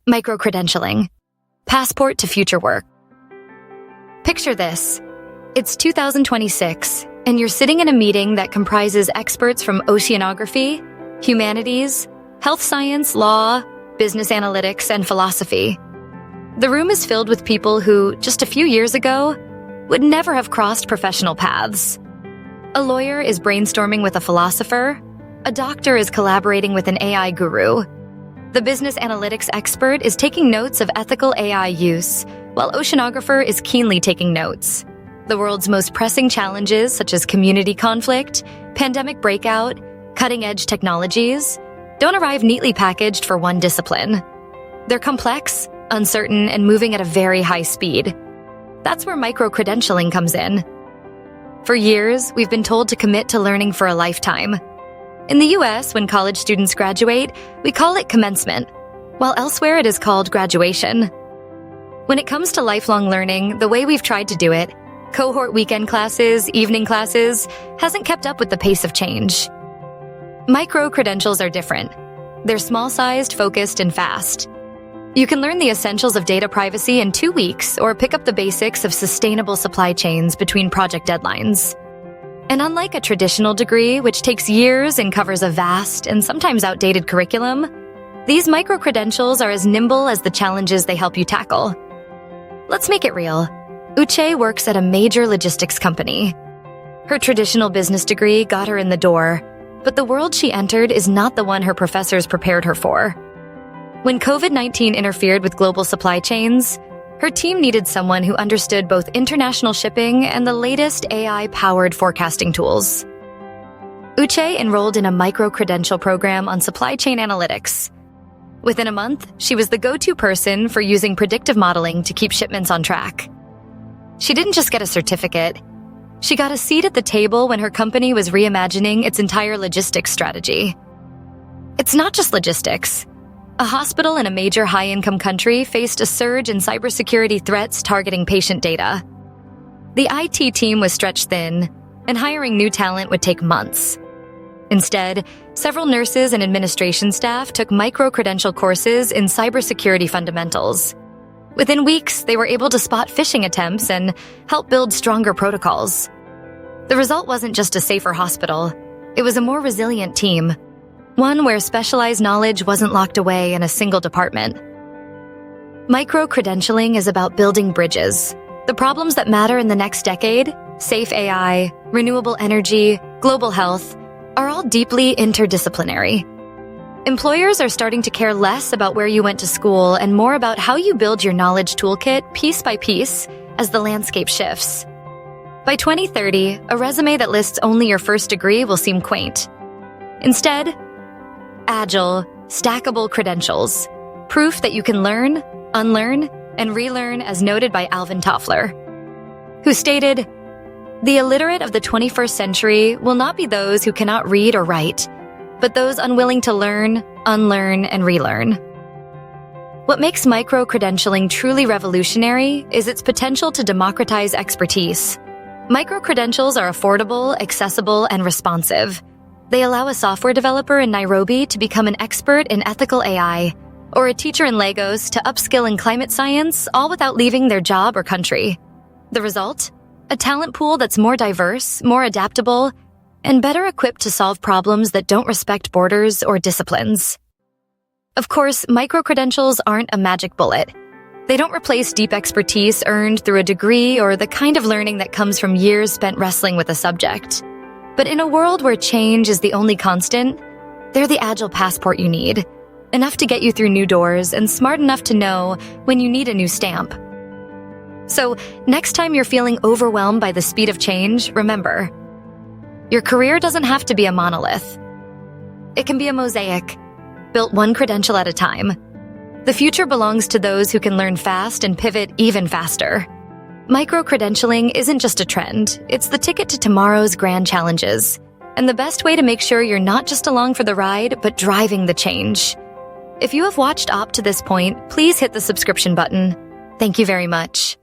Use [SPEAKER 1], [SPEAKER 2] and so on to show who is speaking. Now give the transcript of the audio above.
[SPEAKER 1] Micro-credentialing. Passport to future work. Picture this. It's 2026, and you're sitting in a meeting that comprises experts from oceanography, humanities, health science, law, business analytics, and philosophy. The room is filled with people who, just a few years ago, would never have crossed professional paths. A lawyer is brainstorming with a philosopher. A doctor is collaborating with an AI guru. The business analytics expert is taking notes of ethical AI use, while oceanographer is keenly taking notes. The world's most pressing challenges, such as community conflict, pandemic breakout, cutting-edge technologies, don't arrive neatly packaged for one discipline. They're complex, uncertain, and moving at a very high speed. That's where micro-credentialing comes in. For years, we've been told to commit to learning for a lifetime. In the US, when college students graduate, we call it commencement, while elsewhere it is called graduation. When it comes to lifelong learning, the way we've tried to do it, cohort weekend classes, evening classes, hasn't kept up with the pace of change. Micro-credentials are different. They're small-sized, focused, and fast. You can learn the essentials of data privacy in 2 weeks or pick up the basics of sustainable supply chains between project deadlines. And unlike a traditional degree, which takes years and covers a vast and sometimes outdated curriculum, these micro-credentials are as nimble as the challenges they help you tackle. Let's make it real. Uche works at a major logistics company. Her traditional business degree got her in the door, but the world she entered is not the one her professors prepared her for. When COVID-19 interfered with global supply chains, her team needed someone who understood both international shipping and the latest AI-powered forecasting tools. Uche enrolled in a micro-credential program on supply chain analytics. Within a month, she was the go-to person for using predictive modeling to keep shipments on track. She didn't just get a certificate. She got a seat at the table when her company was reimagining its entire logistics strategy. It's not just logistics. A hospital in a major high-income country faced a surge in cybersecurity threats targeting patient data. The IT team was stretched thin, and hiring new talent would take months. Instead, several nurses and administration staff took micro-credential courses in cybersecurity fundamentals. Within weeks, they were able to spot phishing attempts and help build stronger protocols. The result wasn't just a safer hospital. It was a more resilient team. One where specialized knowledge wasn't locked away in a single department. Micro-credentialing is about building bridges. The problems that matter in the next decade, safe AI, renewable energy, global health, are all deeply interdisciplinary. Employers are starting to care less about where you went to school and more about how you build your knowledge toolkit piece by piece as the landscape shifts. By 2030, a resume that lists only your first degree will seem quaint. Instead, agile, stackable credentials, proof that you can learn, unlearn, and relearn, as noted by Alvin Toffler, who stated, "The illiterate of the 21st century will not be those who cannot read or write, but those unwilling to learn, unlearn, and relearn." What makes micro-credentialing truly revolutionary is its potential to democratize expertise. Micro-credentials are affordable, accessible, and responsive. They allow a software developer in Nairobi to become an expert in ethical AI, or a teacher in Lagos to upskill in climate science, all without leaving their job or country. The result? A talent pool that's more diverse, more adaptable, and better equipped to solve problems that don't respect borders or disciplines. Of course, micro-credentials aren't a magic bullet. They don't replace deep expertise earned through a degree or the kind of learning that comes from years spent wrestling with a subject. But in a world where change is the only constant, they're the agile passport you need, enough to get you through new doors and smart enough to know when you need a new stamp. So, next time you're feeling overwhelmed by the speed of change, remember, your career doesn't have to be a monolith. It can be a mosaic, built one credential at a time. The future belongs to those who can learn fast and pivot even faster. Micro-credentialing isn't just a trend, it's the ticket to tomorrow's grand challenges, and the best way to make sure you're not just along for the ride, but driving the change. If you have watched up to this point, please hit the subscription button. Thank you very much.